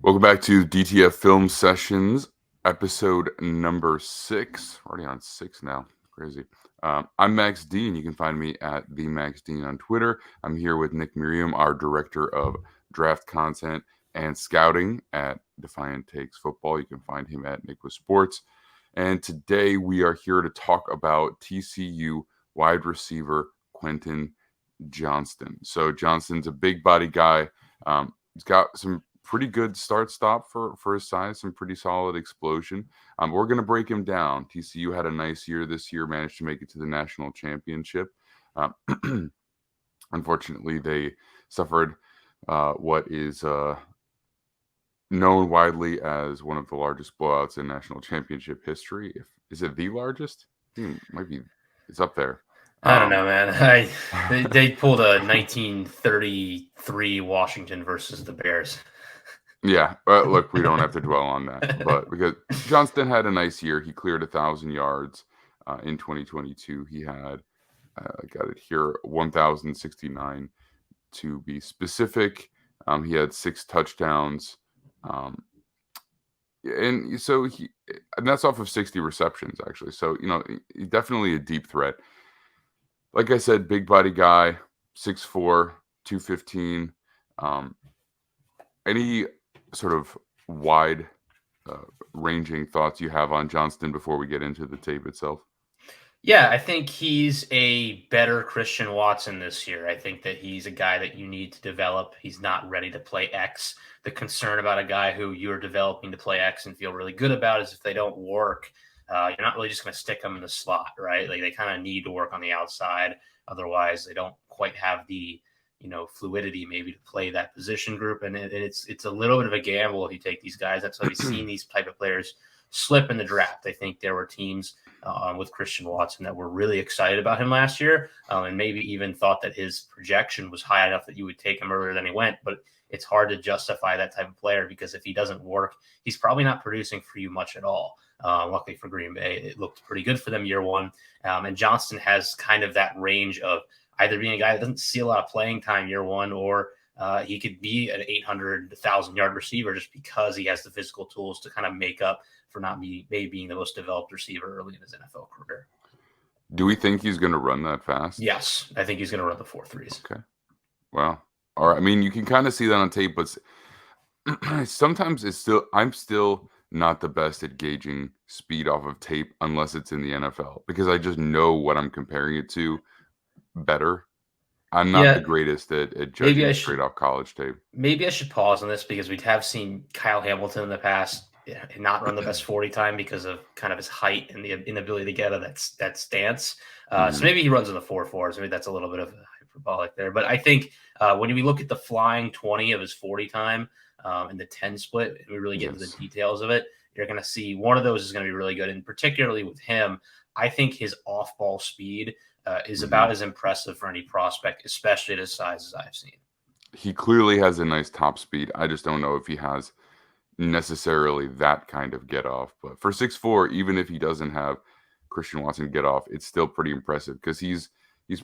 Welcome back to DTF Film Sessions, episode number 6. We're already on 6 now. Crazy. I'm Max Dean. You can find me at the Max Dean on Twitter. I'm here with Nick Merriam, our director of draft content and scouting at Defiant Takes Football. You can find him at Nick with Sports. And today we are here to talk about TCU wide receiver Quentin Johnston. So Johnston's a big body guy. He's got some pretty good start-stop for his size, some pretty solid explosion. We're going to break him down. TCU had a nice year this year, managed to make it to the national championship. Unfortunately, they suffered what is known widely as one of the largest blowouts in national championship history. Is it the largest? It might be. It's up there. I don't know, man. They pulled a 1933 Washington versus the Bears. Yeah, look, we don't have to dwell on that, but because Johnston had a nice year, he cleared 1,000 yards in 2022. He had, I got it here, 1,069 to be specific. He had 6 touchdowns, and that's off of 60 receptions actually. So definitely a deep threat. Like I said, big body guy, 6'4", 215. Any sort of wide ranging thoughts you have on Johnston before we get into the tape itself? Yeah, I think he's a better Christian Watson this year. I think that he's a guy that you need to develop. He's not ready to play X. The concern about a guy who you're developing to play X and feel really good about is if they don't work, you're not really just going to stick them in the slot, right? Like they kind of need to work on the outside. Otherwise, they don't quite have the fluidity maybe to play that position group. And it's a little bit of a gamble if you take these guys. That's why we've seen these type of players slip in the draft. I think there were teams with Christian Watson that were really excited about him last year and maybe even thought that his projection was high enough that you would take him earlier than he went. But it's hard to justify that type of player because if he doesn't work, he's probably not producing for you much at all. Luckily for Green Bay, it looked pretty good for them year one. And Johnston has kind of that range of either being a guy that doesn't see a lot of playing time year one, or he could be an 800,000 yard receiver just because he has the physical tools to kind of make up for not maybe being the most developed receiver early in his NFL career. Do we think he's going to run that fast? Yes, I think he's going to run the 4.3s. Okay. Well, all right. I mean, you can kind of see that on tape, but sometimes I'm still not the best at gauging speed off of tape unless it's in the NFL because I just know what I'm comparing it to better. I'm not the greatest at judging straight off college tape. Maybe I should pause on this because we have seen Kyle Hamilton in the past not run the best 40 time because of kind of his height and the inability to get that stance. So maybe he runs in the 4.4s. Maybe that's a little bit of hyperbolic there. But I think when we look at the flying 20 of his 40 time and the 10 split, and we really get into the details of it, you're going to see one of those is going to be really good. And particularly with him, I think his off-ball speed is about as impressive for any prospect, especially at his size as I've seen. He clearly has a nice top speed. I just don't know if he has necessarily that kind of get off. But for 6'4", even if he doesn't have Christian Watson get off, it's still pretty impressive because he's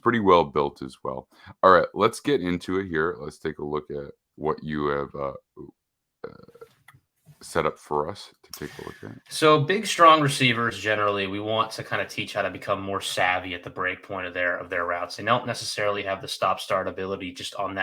pretty well built as well. All right, let's get into it here. Let's take a look at what you have set up for us to take a look at. So big, strong receivers, generally, we want to kind of teach how to become more savvy at the break point of their routes. They don't necessarily have the stop-start ability just on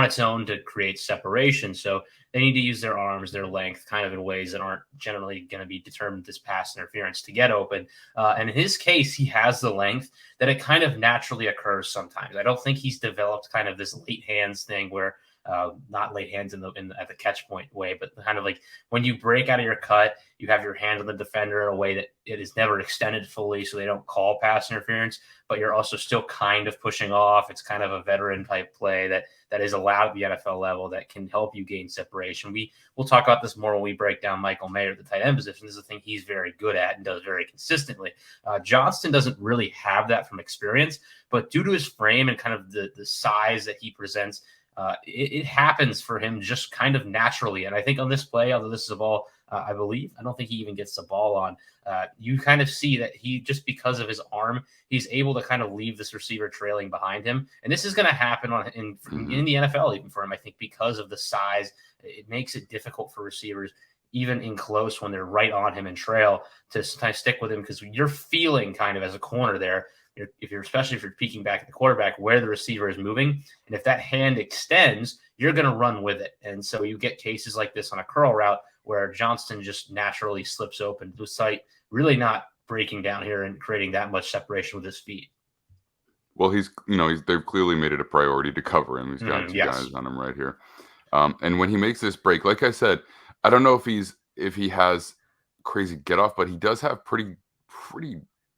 its own to create separation. So they need to use their arms, their length, kind of in ways that aren't generally going to be determined as pass interference to get open. And in his case, he has the length that it kind of naturally occurs sometimes. I don't think he's developed kind of this late hands thing where not late hands at the catch point way, but kind of like when you break out of your cut, you have your hand on the defender in a way that it is never extended fully, so they don't call pass interference, but you're also still kind of pushing off. It's kind of a veteran type play that is allowed at the NFL level that can help you gain separation. We'll talk about this more when we break down Michael Mayer at the tight end position. This is a thing he's very good at and does very consistently. Johnston doesn't really have that from experience, but due to his frame and kind of the size that he presents, it happens for him just kind of naturally. And I think on this play, although this is a ball I believe. I don't think he even gets the ball on. You kind of see that he, just because of his arm, he's able to kind of leave this receiver trailing behind him. And this is going to happen in the NFL even for him, I think, because of the size. It makes it difficult for receivers, even in close when they're right on him and trail, to kind of stick with him, because you're feeling kind of as a corner there, especially if you're peeking back at the quarterback, where the receiver is moving. And if that hand extends, you're going to run with it. And so you get cases like this on a curl route where Johnston just naturally slips open, despite really not breaking down here and creating that much separation with his feet. Well, they've clearly made it a priority to cover him. He's got two Yes. guys on him right here. And when he makes this break, like I said, I don't know if he has crazy get off, but he does have pretty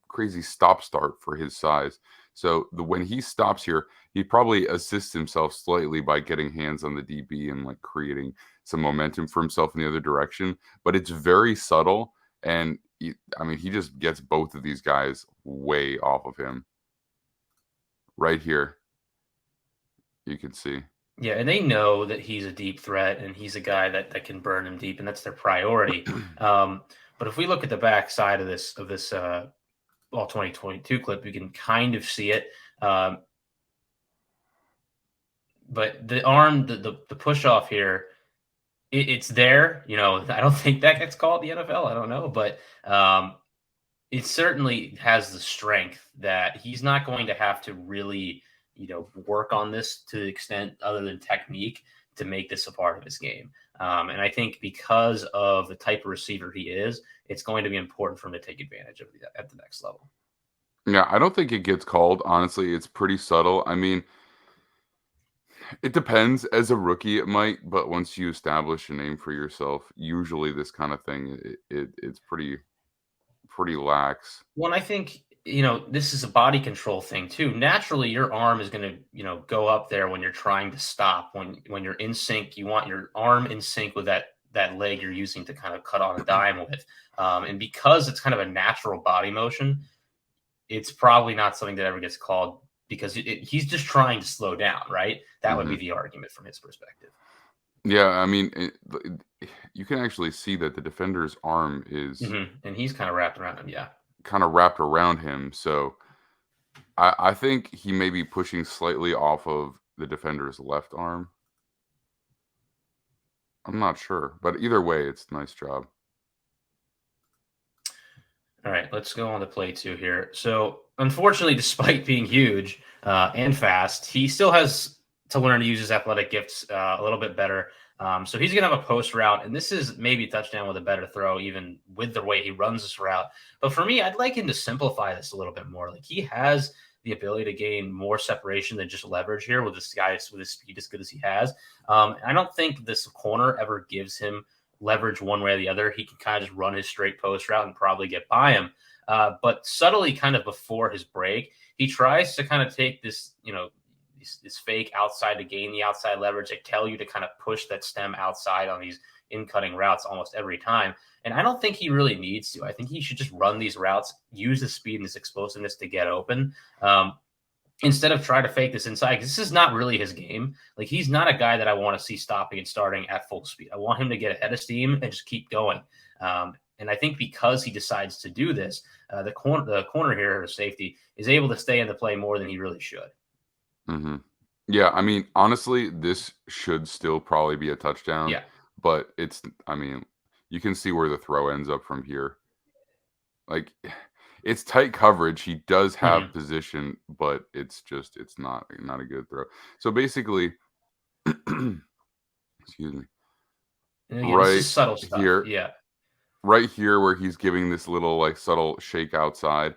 crazy stop start for his size. So when he stops here, he probably assists himself slightly by getting hands on the DB and like creating some momentum for himself in the other direction. But it's very subtle, and he just gets both of these guys way off of him. Right here, you can see. Yeah, and they know that he's a deep threat and he's a guy that can burn him deep, and that's their priority. But if we look at the back side of this all 2022 clip, we can kind of see it. But the arm, the push off here, it's there. I don't think that gets called the NFL. I don't know, but it certainly has the strength that he's not going to have to really, work on this to the extent other than technique to make this a part of his game. And I think because of the type of receiver he is, it's going to be important for him to take advantage of it at the next level. Yeah, I don't think it gets called. Honestly, it's pretty subtle. I mean, it depends. As a rookie, it might, but once you establish a name for yourself, usually this kind of thing, it's pretty lax. Well, I think, this is a body control thing too. Naturally, your arm is going to, go up there when you're trying to stop. When you're in sync, you want your arm in sync with that leg you're using to kind of cut on a dime with. And because it's kind of a natural body motion, it's probably not something that ever gets called, because he's just trying to slow down, right? That would be the argument from his perspective. Yeah, I mean, you can actually see that the defender's arm is and he's kind of wrapped around him. Yeah. kind of wrapped around him. So I think he may be pushing slightly off of the defender's left arm. I'm not sure, but either way, it's a nice job. All right, let's go on to play 2 here. So, unfortunately, despite being huge and fast, he still has to learn to use his athletic gifts a little bit better. So he's going to have a post route, and this is maybe a touchdown with a better throw, even with the way he runs this route. But for me, I'd like him to simplify this a little bit more. Like, he has the ability to gain more separation than just leverage here with this guy with his speed as good as he has. I don't think this corner ever gives him leverage one way or the other. He can kind of just run his straight post route and probably get by him. But subtly, kind of before his break, he tries to kind of take this, this fake outside to gain the outside leverage. They tell you to kind of push that stem outside on these in-cutting routes almost every time. And I don't think he really needs to. I think he should just run these routes, use his speed and his explosiveness to get open. Instead of trying to fake this inside, because this is not really his game. Like, he's not a guy that I want to see stopping and starting at full speed. I want him to get ahead of steam and just keep going. And I think because he decides to do this, the corner here, or safety, is able to stay in the play more than he really should. Mm-hmm. Yeah, I mean, honestly, this should still probably be a touchdown. Yeah. But you can see where the throw ends up from here. Like, it's tight coverage. He does have position, but it's not a good throw. So basically, excuse me. And again, this is subtle stuff. Here, yeah. Right here, where he's giving this little like subtle shake outside,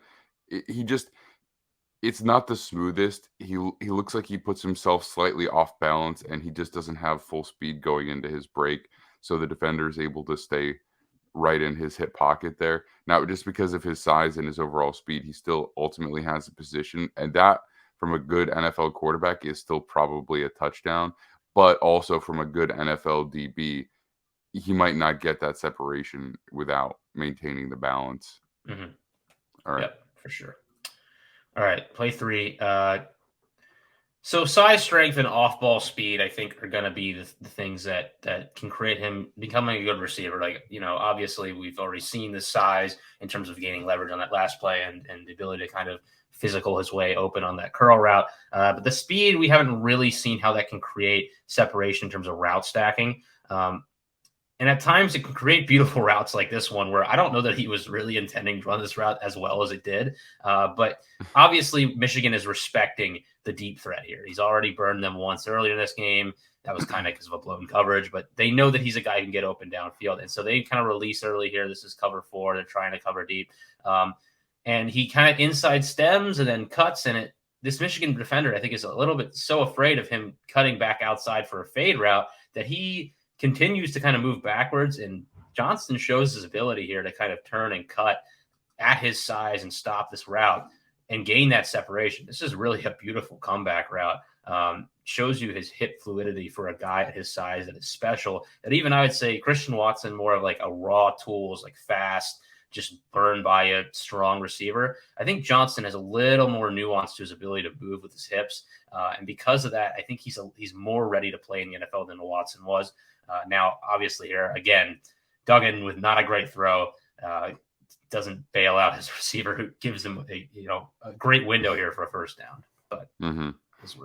it's not the smoothest. He looks like he puts himself slightly off balance, and he just doesn't have full speed going into his break. So the defender is able to stay right in his hip pocket there. Now, just because of his size and his overall speed, he still ultimately has a position. And that, from a good NFL quarterback, is still probably a touchdown. But also from a good NFL DB, he might not get that separation without maintaining the balance. All right. Yep, for sure. All right, play 3. So size, strength, and off-ball speed, I think, are going to be the things that can create him becoming a good receiver. Like, obviously we've already seen the size in terms of gaining leverage on that last play and the ability to kind of physical his way open on that curl route. But the speed, we haven't really seen how that can create separation in terms of route stacking. And at times it can create beautiful routes like this one, where I don't know that he was really intending to run this route as well as it did. But obviously, Michigan is respecting the deep threat here. He's already burned them once earlier in this game. That was kind of because of a blown coverage, but they know that he's a guy who can get open downfield. And so they kind of release early here. This is cover 4. They're trying to cover deep. And he kind of inside stems and then cuts. And this Michigan defender, I think, is a little bit so afraid of him cutting back outside for a fade route that he continues to kind of move backwards, and Johnston shows his ability here to kind of turn and cut at his size and stop this route and gain that separation. This is really a beautiful comeback route. Shows you his hip fluidity for a guy at his size that is special. That even I would say Christian Watson, more of like a raw tools, like fast, just burned by a strong receiver. I think Johnston has a little more nuance to his ability to move with his hips. And because of that, I think he's more ready to play in the NFL than Watson was. Now, obviously here, again, Duggan with not a great throw, doesn't bail out his receiver, who gives him a great window here for a first down. But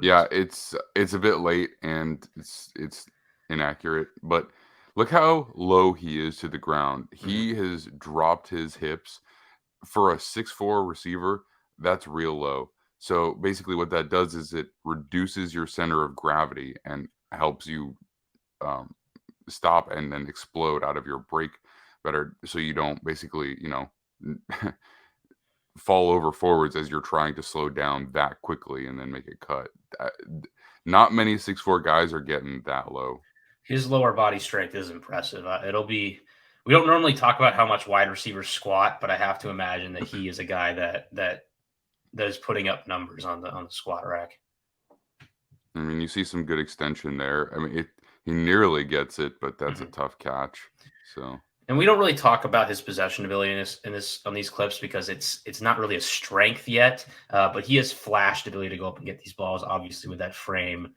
yeah, it's a bit late and it's inaccurate, but look how low he is to the ground. He has dropped his hips for a 6'4" receiver. That's real low. So basically what that does is it reduces your center of gravity and helps you stop and then explode out of your break better, so you don't basically fall over forwards as you're trying to slow down that quickly and then make it cut. Not many 6'4" guys are getting that low. His lower body strength is impressive. We don't normally talk about how much wide receivers squat, but I have to imagine that he is a guy that is putting up numbers on the squat rack. I mean, you see some good extension there. I mean, he nearly gets it, but that's a tough catch. So, and we don't really talk about his possession ability on these clips because it's not really a strength yet. But he has flashed ability to go up and get these balls. Obviously, with that frame,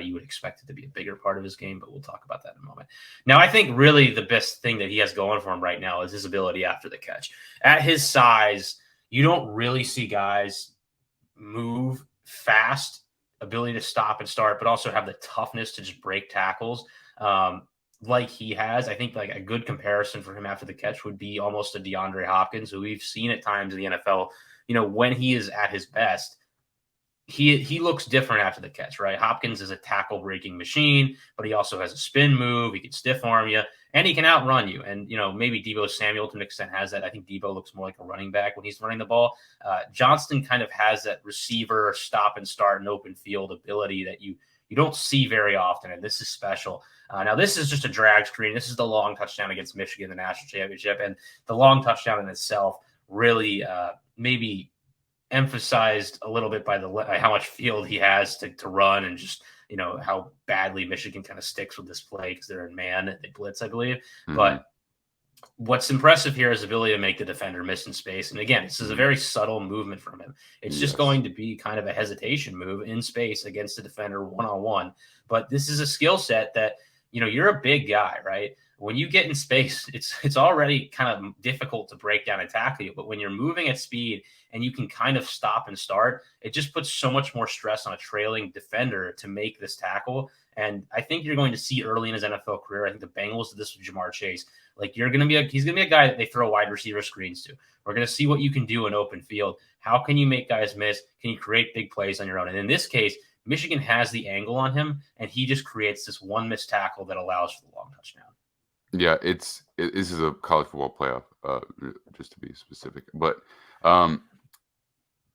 you would expect it to be a bigger part of his game, but we'll talk about that in a moment. Now, I think really the best thing that he has going for him right now is his ability after the catch. At his size, you don't really see guys move fast, ability to stop and start, but also have the toughness to just break tackles like he has. I think like a good comparison for him after the catch would be almost a DeAndre Hopkins, who we've seen at times in the NFL, when he is at his best, he looks different after the catch, right? Hopkins is a tackle breaking machine, but he also has a spin move. He can stiff arm you, and he can outrun you. And, maybe Deebo Samuel to an extent has that. I think Deebo looks more like a running back when he's running the ball. Johnston kind of has that receiver stop and start and open field ability that you don't see very often, and this is special. Now, this is just a drag screen. This is the long touchdown against Michigan in the national championship, and the long touchdown in itself really maybe emphasized a little bit by how much field he has to run, and just how badly Michigan kind of sticks with this play because they're in man, they blitz, I believe. But what's impressive here is the ability to make the defender miss in space. And again, this is a very subtle movement from him. It's just going to be kind of a hesitation move in space against the defender one-on-one. But this is a skill set that, you're a big guy, right? When you get in space, it's already kind of difficult to break down and tackle you. But when you're moving at speed and you can kind of stop and start, it just puts so much more stress on a trailing defender to make this tackle. And I think you're going to see early in his NFL career, I think the Bengals did this with Jamar Chase. Like he's going to be a guy that they throw wide receiver screens to. We're going to see what you can do in open field. How can you make guys miss? Can you create big plays on your own? And in this case, Michigan has the angle on him, and he just creates this one missed tackle that allows for the long touchdown. Yeah, this is a college football playoff, just to be specific. But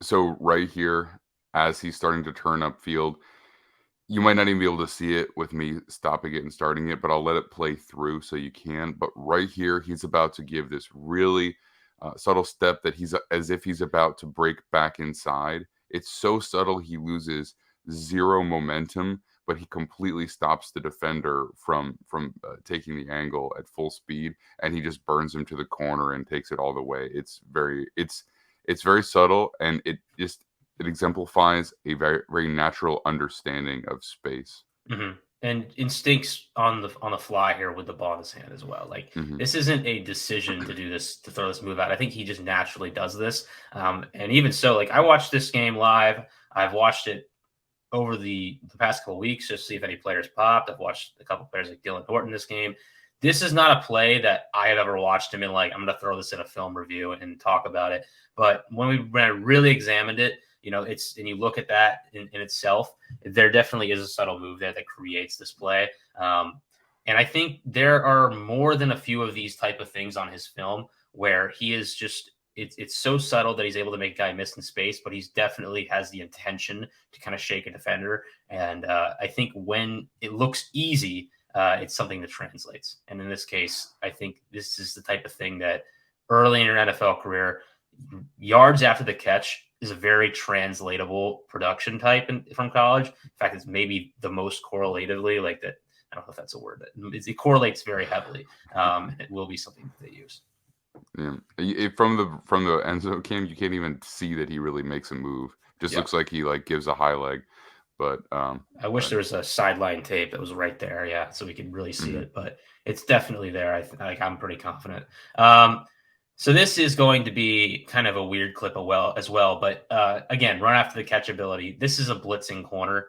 so right here, as he's starting to turn upfield, you might not even be able to see it with me stopping it and starting it, but I'll let it play through so you can. But right here, he's about to give this really subtle step that he's as if he's about to break back inside. It's so subtle, he loses zero momentum, but he completely stops the defender from taking the angle at full speed, and he just burns him to the corner and takes it all the way. It's very subtle, and it just it exemplifies a very, very natural understanding of space. Mm-hmm. And instincts on the fly here with the ball in his hand as well. Like Mm-hmm. this isn't a decision to do this, to throw this move out. I think he just naturally does this. And even so, like I watched this game live. I've watched it over the past couple weeks just to see if any players popped. I've watched a couple players like Dylan Horton this game. This is not a play that I have ever watched him in. Like I'm going to throw this in a film review and talk about it. But when I really examined it, and you look at that in itself, there definitely is a subtle move there that creates this play. And I think there are more than a few of these type of things on his film where he is just, it's so subtle that he's able to make a guy miss in space, but he's definitely has the intention to kind of shake a defender. And I think when it looks easy, it's something that translates. And in this case, I think this is the type of thing that early in your NFL career, yards after the catch is a very translatable production type from college. In fact, it's maybe the most correlatively like that. I don't know if that's a word that it correlates very heavily. And it will be something that they use. Yeah, from the end zone cam, you can't even see that he really makes a move. Just looks like he like gives a high leg. But I wish there was a sideline tape that was right there, yeah, so we could really see it. But it's definitely there. I'm pretty confident. So this is going to be kind of a weird clip as well. But again, run after the catch ability. This is a blitzing corner,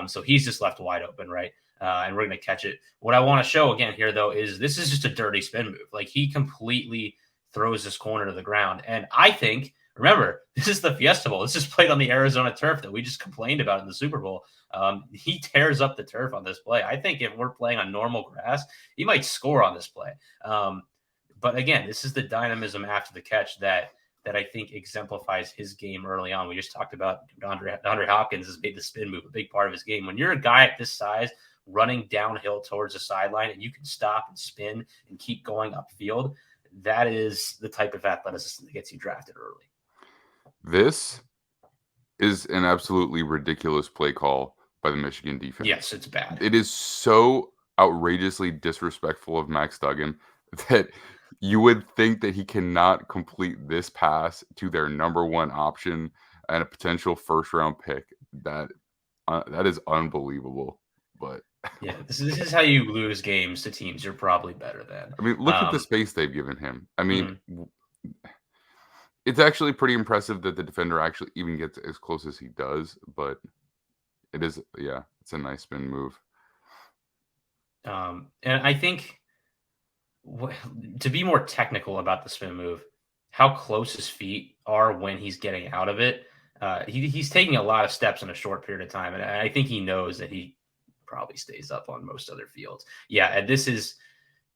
so he's just left wide open, right? And we're going to catch it. What I want to show again here, though, is this is just a dirty spin move. Like he completely throws this corner to the ground. And I think, remember, this is the Fiesta Bowl. This is played on the Arizona turf that we just complained about in the Super Bowl. He tears up the turf on this play. I think if we're playing on normal grass, he might score on this play. But again, this is the dynamism after the catch that I think exemplifies his game early on. We just talked about DeAndre Hopkins has made the spin move a big part of his game. When you're a guy at this size running downhill towards the sideline and you can stop and spin and keep going upfield, that is the type of athleticism that gets you drafted early. This is an absolutely ridiculous play call by the Michigan defense. Yes, it's bad. It is so outrageously disrespectful of Max Duggan that you would think that he cannot complete this pass to their number one option and a potential first-round pick. That is unbelievable. But yeah, this is how you lose games to teams you're probably better than. I mean, look at the space they've given him. I mean, it's actually pretty impressive that the defender actually even gets as close as he does. But it is, yeah, it's a nice spin move. And I think to be more technical about the spin move, how close his feet are when he's getting out of it. He's taking a lot of steps in a short period of time, and I think he knows that he probably stays up on most other fields. Yeah, and this is,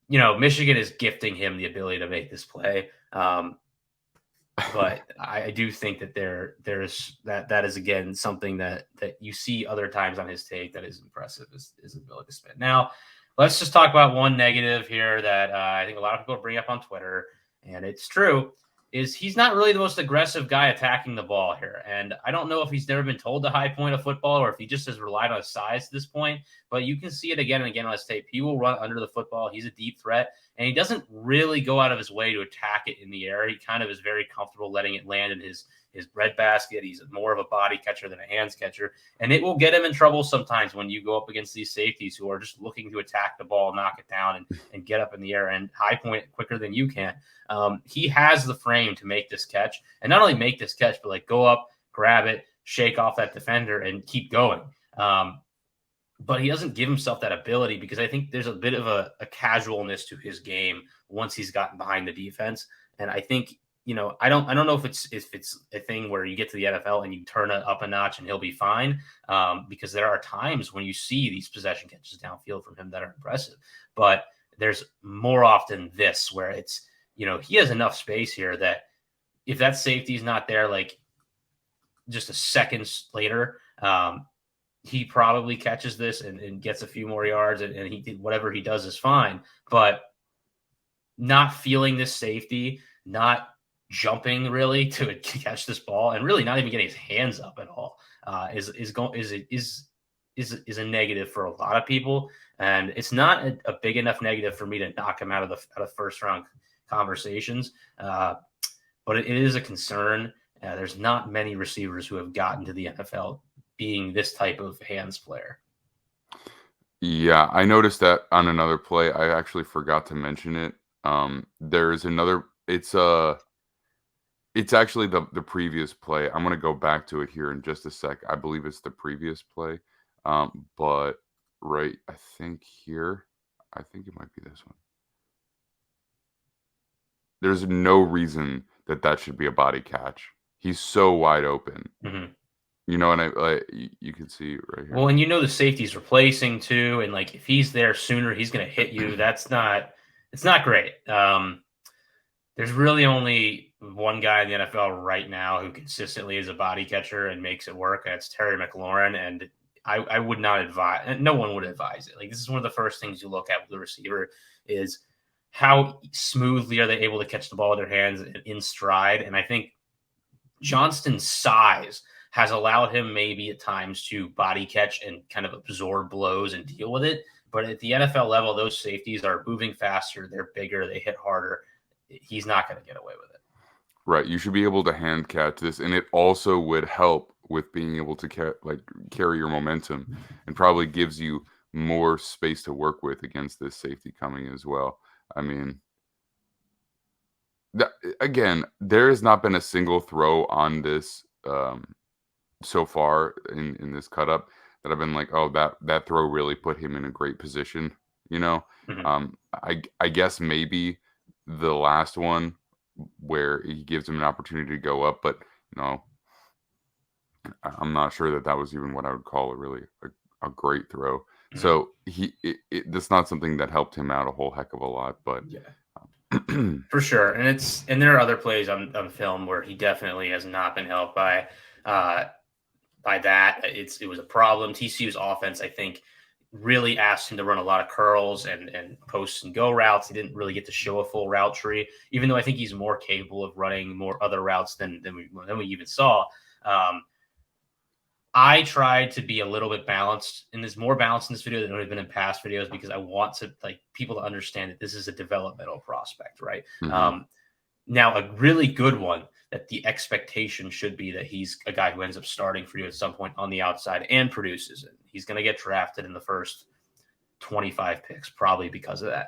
Michigan is gifting him the ability to make this play. But I do think that there's that is again something that you see other times on his tape that is impressive is his ability to spin. Now, let's just talk about one negative here that I think a lot of people bring up on Twitter, and it's true, is he's not really the most aggressive guy attacking the ball here. And I don't know if he's never been told the high point of football or if he just has relied on his size to this point, but you can see it again and again on his tape. He will run under the football. He's a deep threat, and he doesn't really go out of his way to attack it in the air. He kind of is very comfortable letting it land in his breadbasket. He's more of a body catcher than a hands catcher, and it will get him in trouble sometimes when you go up against these safeties who are just looking to attack the ball, knock it down, and get up in the air and high point it quicker than you can. He has the frame to make this catch, and not only make this catch, but like go up, grab it, shake off that defender, and keep going. But he doesn't give himself that ability because I think there's a bit of a casualness to his game once he's gotten behind the defense, and I think. I don't know if it's a thing where you get to the NFL and you turn it up a notch and he'll be fine. Because there are times when you see these possession catches downfield from him that are impressive, but there's more often this where it's, he has enough space here that if that safety is not there, like just a second later, he probably catches this and gets a few more yards and he did whatever he does is fine, but not feeling this safety, not jumping really to catch this ball and really not even getting his hands up at all is a negative for a lot of people, and it's not a big enough negative for me to knock him out of first round conversations, but it is a concern, There's not many receivers who have gotten to the NFL being this type of hands player. Yeah, I noticed that on another play. I actually forgot to mention it. There's another. It's actually the previous play. I'm gonna go back to it here in just a sec. I believe it's the previous play. But right, I think here, I think it might be this one. There's no reason that that should be a body catch. He's so wide open. Mm-hmm. You know, and you can see right here. Well, and the safety's replacing too, and like if he's there sooner, he's going to hit you. It's not great. There's really only one guy in the NFL right now who consistently is a body catcher and makes it work. And it's Terry McLaurin, and I would not advise. No one would advise it. Like this is one of the first things you look at with the receiver is how smoothly are they able to catch the ball with their hands in stride. And I think Johnston's size has allowed him maybe at times to body catch and kind of absorb blows and deal with it. But at the NFL level, those safeties are moving faster. They're bigger. They hit harder. He's not going to get away with it. Right. You should be able to hand catch this. And it also would help with being able to carry your momentum and probably gives you more space to work with against this safety coming as well. I mean, again, there has not been a single throw on this so far in this cut up that I've been like, oh, that throw really put him in a great position. You know, Mm-hmm. I guess maybe the last one where he gives him an opportunity to go up, but I'm not sure that was even what I would call a great throw. Mm-hmm. So that's not something that helped him out a whole heck of a lot, but yeah. For sure. And there are other plays on film where he definitely has not been helped by that. It was a problem. TCU's offense, I think, really asked him to run a lot of curls and post and go routes. He didn't really get to show a full route tree, even though I think he's more capable of running more other routes than we even saw. I tried to be a little bit balanced, and there's more balance in this video than would have been in past videos because I want to people to understand that this is a developmental prospect, right? Mm-hmm. Now, a really good one that the expectation should be that he's a guy who ends up starting for you at some point on the outside and produces it. He's going to get drafted in the first 25 picks, probably because of that.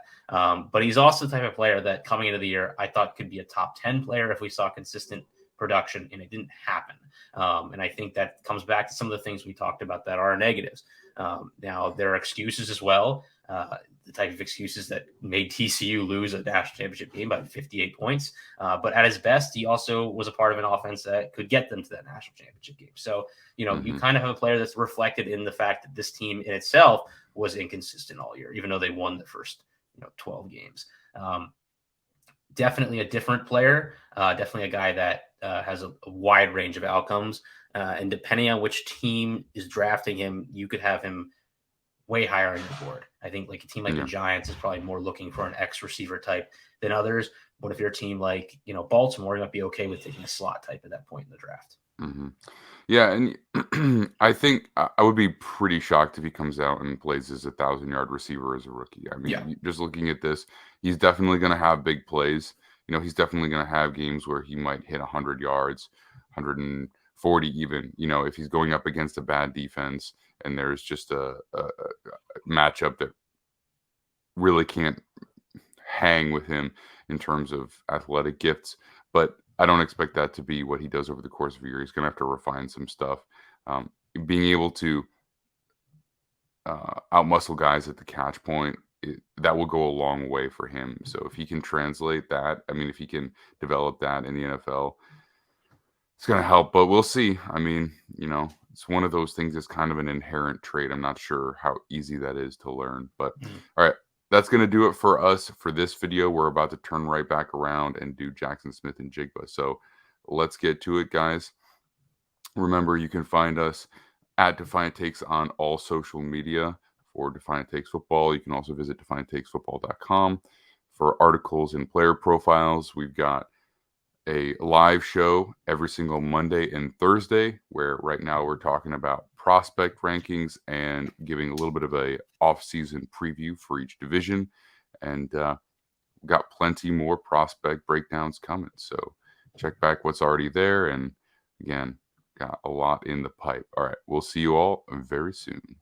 But he's also the type of player that coming into the year, I thought could be a top 10 player if we saw consistent production, and it didn't happen. And I think that comes back to some of the things we talked about that are negatives. Now, there are excuses as well. The type of excuses that made TCU lose a national championship game by 58 points. But at his best, he also was a part of an offense that could get them to that national championship game. So, Mm-hmm. you kind of have a player that's reflected in the fact that this team in itself was inconsistent all year, even though they won the first 12 games. Definitely a different player, definitely a guy that has a wide range of outcomes. And depending on which team is drafting him, you could have him way higher on your board. I think like a team like the Giants is probably more looking for an X receiver type than others. But if you're a team like, Baltimore, you might be okay with taking a slot type at that point in the draft. Mm-hmm. Yeah, and I think I would be pretty shocked if he comes out and plays as 1,000-yard receiver as a rookie. I mean, just looking at this, he's definitely going to have big plays. He's definitely going to have games where he might hit 100 yards, 140 even. If he's going up against a bad defense and there's just a matchup that really can't hang with him in terms of athletic gifts. But I don't expect that to be what he does over the course of a year. He's going to have to refine some stuff. Being able to outmuscle guys at the catch point, that will go a long way for him. So if he can translate that, if he can develop that in the NFL, it's going to help. But we'll see. It's one of those things that's kind of an inherent trait. I'm not sure how easy that is to learn. But all right. That's going to do it for us for this video. We're about to turn right back around and do Jackson Smith and Jigba. So let's get to it, guys. Remember, you can find us at Defiant Takes on all social media for Defiant Takes Football. You can also visit defianttakesfootball.com for articles and player profiles. We've got a live show every single Monday and Thursday, where right now we're talking about prospect rankings and giving a little bit of a off-season preview for each division. And got plenty more prospect breakdowns coming. So check back what's already there. And Again, got a lot in the pipe. All right, we'll see you all very soon.